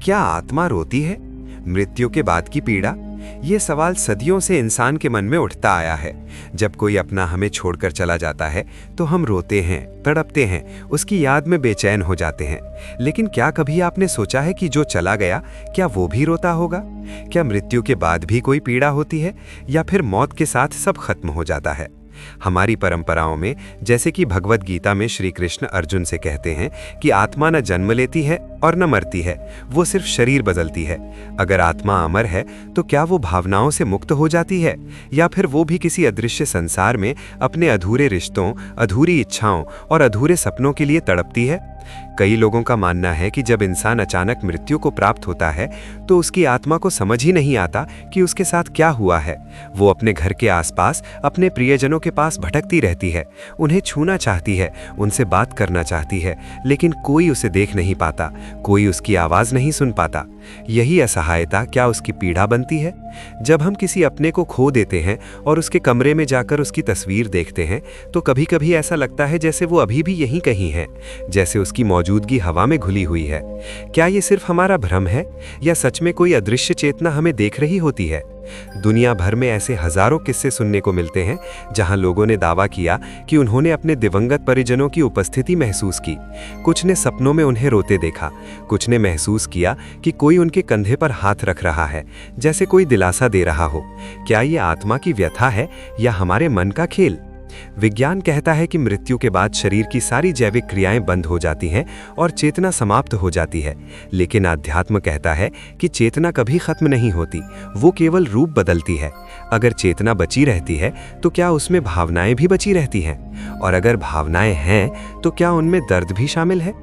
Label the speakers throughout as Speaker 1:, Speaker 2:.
Speaker 1: क्या आत्मा रोती है? मृत्यु के बाद की पीड़ा? ये सवाल सदियों से इंसान के मन में उठता आया है। जब कोई अपना हमें छोड़कर चला जाता है तो हम रोते हैं, तड़पते हैं, उसकी याद में बेचैन हो जाते हैं। लेकिन क्या कभी आपने सोचा है कि जो चला गया, क्या वो भी रोता होगा? क्या मृत्यु के बाद भी कोई पीड़ा होती है, या फिर मौत के साथ सब खत्म हो जाता है? हमारी परंपराओं में, जैसे कि भगवद गीता में श्री कृष्ण अर्जुन से कहते हैं कि आत्मा न जन्म लेती है और न मरती है, वो सिर्फ शरीर बदलती है। अगर आत्मा अमर है तो क्या वो भावनाओं से मुक्त हो जाती है, या फिर वो भी किसी अदृश्य संसार में अपने अधूरे रिश्तों, अधूरी इच्छाओं और अधूरे सपनों के लिए तड़पती है? कई लोगों का मानना है कि जब इंसान अचानक मृत्यु को प्राप्त होता है तो उसकी आत्मा को समझ ही नहीं आता कि उसके साथ क्या हुआ है। वो अपने घर के आसपास, अपने प्रियजनों के पास भटकती रहती है, उन्हें छूना चाहती है, उनसे बात करना चाहती है, लेकिन कोई उसे देख नहीं पाता, कोई उसकी आवाज़ नहीं सुन पाता। यही असहायता क्या उसकी पीड़ा बनती है? जब हम किसी अपने को खो देते हैं और उसके कमरे में जाकर उसकी तस्वीर देखते हैं तो कभी कभी ऐसा लगता है जैसे वो अभी भी यहीं कहीं है, जैसे उसकी मौजूदगी हवा में घुली हुई है। क्या ये सिर्फ हमारा भ्रम है, या सच में कोई अदृश्य चेतना हमें देख रही होती है? दुनिया भर में ऐसे हजारों किस्से सुनने को मिलते हैं जहां लोगों ने दावा किया कि उन्होंने अपने दिवंगत परिजनों की उपस्थिति महसूस की। कुछ ने सपनों में उन्हें रोते देखा, कुछ ने महसूस किया कि कोई उनके कंधे पर हाथ रख रहा है, जैसे कोई दिलासा दे रहा हो। क्या ये आत्मा की व्यथा है, या हमारे मन का खेल? विज्ञान कहता है कि मृत्यु के बाद शरीर की सारी जैविक क्रियाएं बंद हो जाती हैं और चेतना समाप्त हो जाती है। लेकिन अध्यात्म कहता है कि चेतना कभी खत्म नहीं होती, वो केवल रूप बदलती है। अगर चेतना बची रहती है तो क्या उसमें भावनाएं भी बची रहती हैं? और अगर भावनाएं हैं तो क्या उनमें दर्द भी शामिल है?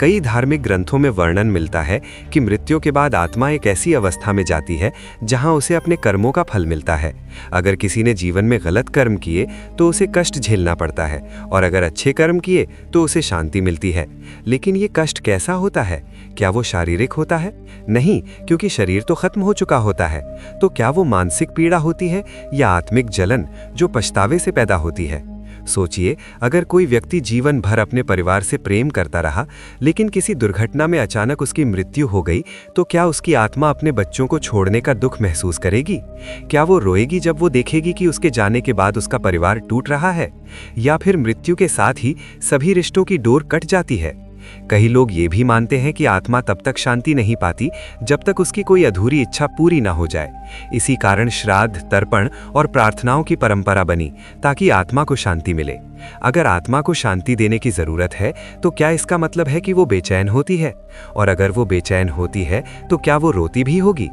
Speaker 1: कई धार्मिक ग्रंथों में वर्णन मिलता है कि मृत्यु के बाद आत्मा एक ऐसी अवस्था में जाती है जहां उसे अपने कर्मों का फल मिलता है। अगर किसी ने जीवन में गलत कर्म किए तो उसे कष्ट झेलना पड़ता है, और अगर अच्छे कर्म किए तो उसे शांति मिलती है। लेकिन ये कष्ट कैसा होता है? क्या वो शारीरिक होता है? नहीं, क्योंकि शरीर तो खत्म हो चुका होता है। तो क्या वो मानसिक पीड़ा होती है, या आत्मिक जलन जो पछतावे से पैदा होती है? सोचिए, अगर कोई व्यक्ति जीवन भर अपने परिवार से प्रेम करता रहा, लेकिन किसी दुर्घटना में अचानक उसकी मृत्यु हो गई, तो क्या उसकी आत्मा अपने बच्चों को छोड़ने का दुख महसूस करेगी? क्या वो रोएगी जब वो देखेगी कि उसके जाने के बाद उसका परिवार टूट रहा है? या फिर मृत्यु के साथ ही सभी रिश्तों की डोर कट जाती है? कई लोग ये भी मानते हैं कि आत्मा तब तक शांति नहीं पाती जब तक उसकी कोई अधूरी इच्छा पूरी ना हो जाए। इसी कारण श्राद्ध, तर्पण और प्रार्थनाओं की परंपरा बनी, ताकि आत्मा को शांति मिले। अगर आत्मा को शांति देने की जरूरत है तो क्या इसका मतलब है कि वो बेचैन होती है? और अगर वो बेचैन होती है तो क्या वो रोती भी होगी?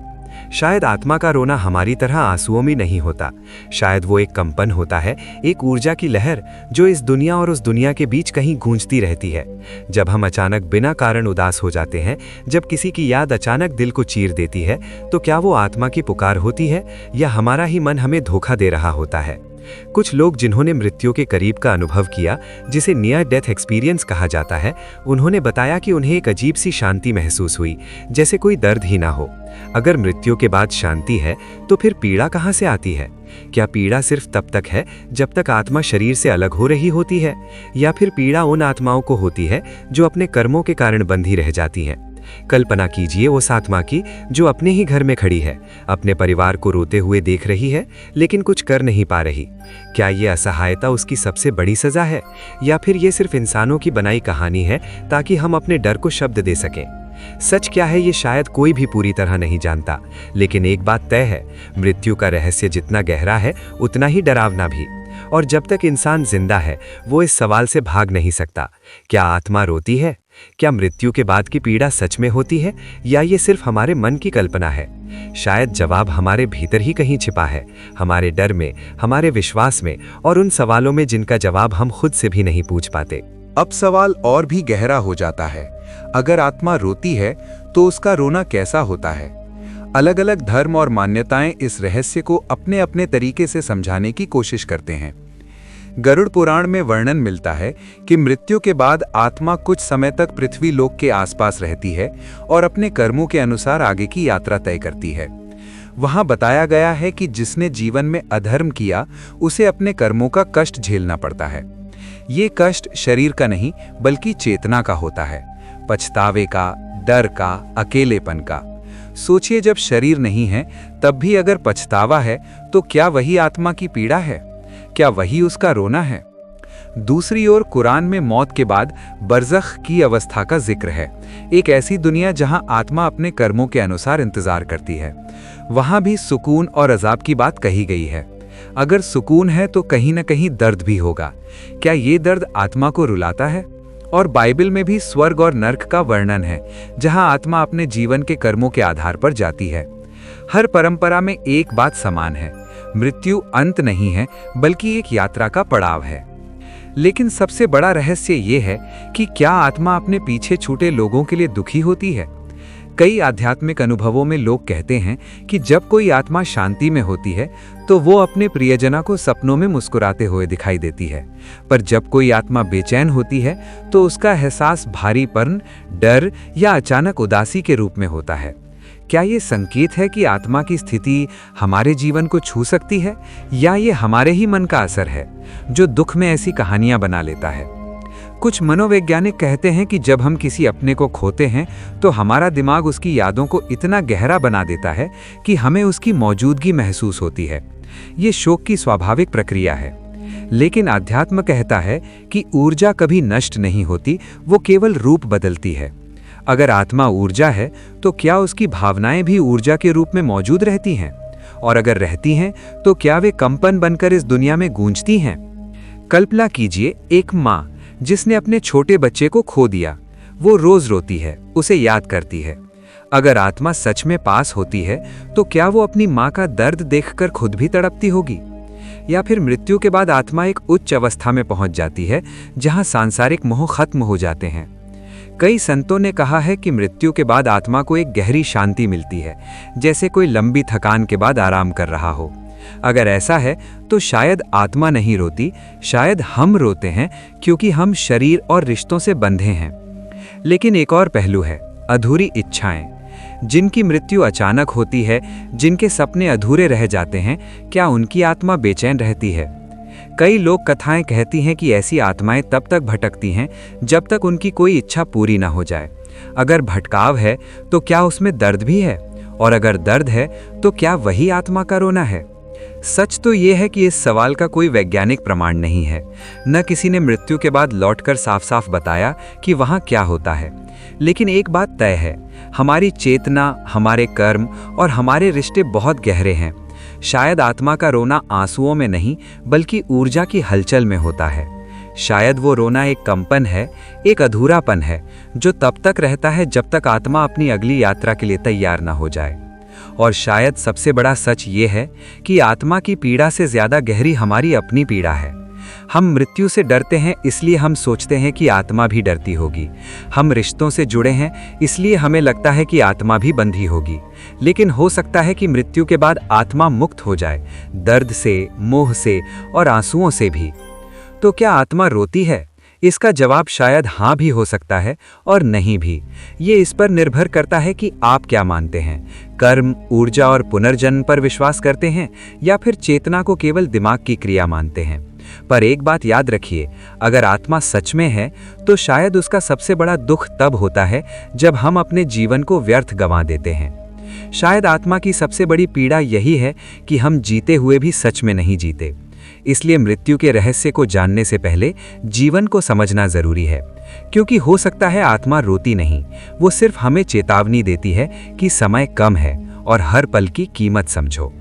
Speaker 1: शायद आत्मा का रोना हमारी तरह आंसुओं में नहीं होता। शायद वो एक कंपन होता है, एक ऊर्जा की लहर जो इस दुनिया और उस दुनिया के बीच कहीं गूंजती रहती है। जब हम अचानक बिना कारण उदास हो जाते हैं, जब किसी की याद अचानक दिल को चीर देती है, तो क्या वो आत्मा की पुकार होती है, या हमारा ही मन हमें धोखा दे रहा होता है? कुछ लोग जिन्होंने मृत्यु के करीब का अनुभव किया, जिसे नियर डेथ एक्सपीरियंस कहा जाता है, उन्होंने बताया कि उन्हें एक अजीब सी शांति महसूस हुई, जैसे कोई दर्द ही ना हो। अगर मृत्यु के बाद शांति है तो फिर पीड़ा कहाँ से आती है? क्या पीड़ा सिर्फ तब तक है जब तक आत्मा शरीर से अलग हो रही होती है, या फिर पीड़ा उन आत्माओं को होती है जो अपने कर्मों के कारण बंधी रह जाती हैं? कल्पना कीजिए उस आत्मा की जो अपने ही घर में खड़ी है, अपने परिवार को रोते हुए देख रही है, लेकिन कुछ कर नहीं पा रही। क्या ये असहायता उसकी सबसे बड़ी सजा है, या फिर ये सिर्फ इंसानों की बनाई कहानी है ताकि हम अपने डर को शब्द दे सकें? सच क्या है ये शायद कोई भी पूरी तरह नहीं जानता, लेकिन एक बात तय है, मृत्यु का रहस्य जितना गहरा है उतना ही डरावना भी। और जब तक इंसान जिंदा है वो इस सवाल से भाग नहीं सकता, क्या आत्मा रोती है? क्या मृत्यु के बाद की पीड़ा सच में होती है, या ये सिर्फ हमारे मन की कल्पना है? शायद जवाब हमारे भीतर ही कहीं छिपा है, हमारे डर में, हमारे विश्वास में, और उन सवालों में जिनका जवाब हम खुद से भी नहीं पूछ पाते।
Speaker 2: अब सवाल और भी गहरा हो जाता है। अगर आत्मा रोती है तो उसका रोना कैसा होता है? अलग अलग धर्म और मान्यताएं इस रहस्य को अपने अपने तरीके से समझाने की कोशिश करते हैं। गरुड़ पुराण में वर्णन मिलता है कि मृत्यु के बाद आत्मा कुछ समय तक पृथ्वी लोक के आसपास रहती है और अपने कर्मों के अनुसार आगे की यात्रा तय करती है। वहां बताया गया है कि जिसने जीवन में अधर्म किया उसे अपने कर्मों का कष्ट झेलना पड़ता है। ये कष्ट शरीर का नहीं बल्कि चेतना का होता है, पछतावे का, डर का, अकेलेपन का। सोचिए, जब शरीर नहीं है तब भी अगर पछतावा है तो क्या वही आत्मा की पीड़ा है? क्या वही उसका रोना है? दूसरी ओर कुरान में मौत के बाद बरज़ख की अवस्था का जिक्र है, एक ऐसी दुनिया जहां आत्मा अपने कर्मों के अनुसार इंतजार करती है। वहां भी सुकून और अजाब की बात कही गई है। अगर सुकून है तो कहीं न कहीं दर्द भी होगा। क्या ये दर्द आत्मा को रुलाता है? और बाइबल में भी स्वर्ग और नर्क का वर्णन है, जहां आत्मा अपने जीवन के कर्मों के आधार पर जाती है। हर परंपरा में एक बात समान है, मृत्यु अंत नहीं है बल्कि एक यात्रा का पड़ाव है। लेकिन सबसे बड़ा रहस्य ये है कि क्या आत्मा अपने पीछे छूटे लोगों के लिए दुखी होती है? कई आध्यात्मिक अनुभवों में लोग कहते हैं कि जब कोई आत्मा शांति में होती है तो वो अपने प्रियजना को सपनों में मुस्कुराते हुए दिखाई देती है, पर जब कोई आत्मा बेचैन होती है तो उसका एहसास भारीपन, डर या अचानक उदासी के रूप में होता है। क्या ये संकेत है कि आत्मा की स्थिति हमारे जीवन को छू सकती है, या ये हमारे ही मन का असर है जो दुख में ऐसी कहानियां बना लेता है? कुछ मनोवैज्ञानिक कहते हैं कि जब हम किसी अपने को खोते हैं तो हमारा दिमाग उसकी यादों को इतना गहरा बना देता है कि हमें उसकी मौजूदगी महसूस होती है। ये शोक की स्वाभाविक प्रक्रिया है। लेकिन अध्यात्म कहता है कि ऊर्जा कभी नष्ट नहीं होती, वो केवल रूप बदलती है। अगर आत्मा ऊर्जा है तो क्या उसकी भावनाएं भी ऊर्जा के रूप में मौजूद रहती हैं? और अगर रहती हैं तो क्या वे कंपन बनकर इस दुनिया में गूंजती हैं? कल्पना कीजिए, एक माँ जिसने अपने छोटे बच्चे को खो दिया, वो रोज रोती है, उसे याद करती है। अगर आत्मा सच में पास होती है तो क्या वो अपनी माँ का दर्द देखकर खुद भी तड़पती होगी? या फिर मृत्यु के बाद आत्मा एक उच्च अवस्था में पहुंच जाती है जहां सांसारिक मोह खत्म हो जाते हैं। कई संतों ने कहा है कि मृत्यु के बाद आत्मा को एक गहरी शांति मिलती है, जैसे कोई लंबी थकान के बाद आराम कर रहा हो। अगर ऐसा है तो शायद आत्मा नहीं रोती, शायद हम रोते हैं क्योंकि हम शरीर और रिश्तों से बंधे हैं। लेकिन एक और पहलू है, अधूरी इच्छाएं। जिनकी मृत्यु अचानक होती है, जिनके सपने अधूरे रह जाते हैं, क्या उनकी आत्मा बेचैन रहती है? कई लोक कथाएं कहती हैं कि ऐसी आत्माएं तब तक भटकती हैं जब तक उनकी कोई इच्छा पूरी ना हो जाए। अगर भटकाव है तो क्या उसमें दर्द भी है? और अगर दर्द है तो क्या वही आत्मा का रोना है? सच तो यह है कि इस सवाल का कोई वैज्ञानिक प्रमाण नहीं है। न किसी ने मृत्यु के बाद लौटकर साफ साफ बताया कि वहां क्या होता है। लेकिन एक बात तय है, हमारी चेतना, हमारे कर्म और हमारे रिश्ते बहुत गहरे हैं। शायद आत्मा का रोना आंसुओं में नहीं बल्कि ऊर्जा की हलचल में होता है। शायद वो रोना एक कंपन है, एक अधूरापन है जो तब तक रहता है जब तक आत्मा अपनी अगली यात्रा के लिए तैयार ना हो जाए। और शायद सबसे बड़ा सच ये है कि आत्मा की पीड़ा से ज्यादा गहरी हमारी अपनी पीड़ा है। हम मृत्यु से डरते हैं इसलिए हम सोचते हैं कि आत्मा भी डरती होगी। हम रिश्तों से जुड़े हैं इसलिए हमें लगता है कि आत्मा भी बंधी होगी। लेकिन हो सकता है कि मृत्यु के बाद आत्मा मुक्त हो जाए, दर्द से, मोह से और आंसुओं से भी। तो क्या आत्मा रोती है? इसका जवाब शायद हाँ भी हो सकता है और नहीं भी। ये इस पर निर्भर करता है कि आप क्या मानते हैं। कर्म, ऊर्जा और पुनर्जन्म पर विश्वास करते हैं या फिर चेतना को केवल दिमाग की क्रिया मानते हैं। पर एक बात याद रखिए, अगर आत्मा सच में है तो शायद उसका सबसे बड़ा दुख तब होता है जब हम अपने जीवन को व्यर्थ गंवा देते हैं। शायद आत्मा की सबसे बड़ी पीड़ा यही है कि हम जीते हुए भी सच में नहीं जीते। इसलिए मृत्यु के रहस्य को जानने से पहले जीवन को समझना जरूरी है, क्योंकि हो सकता है आत्मा रोती नहीं, वो सिर्फ हमें चेतावनी देती है कि समय कम है और हर पल की कीमत समझो।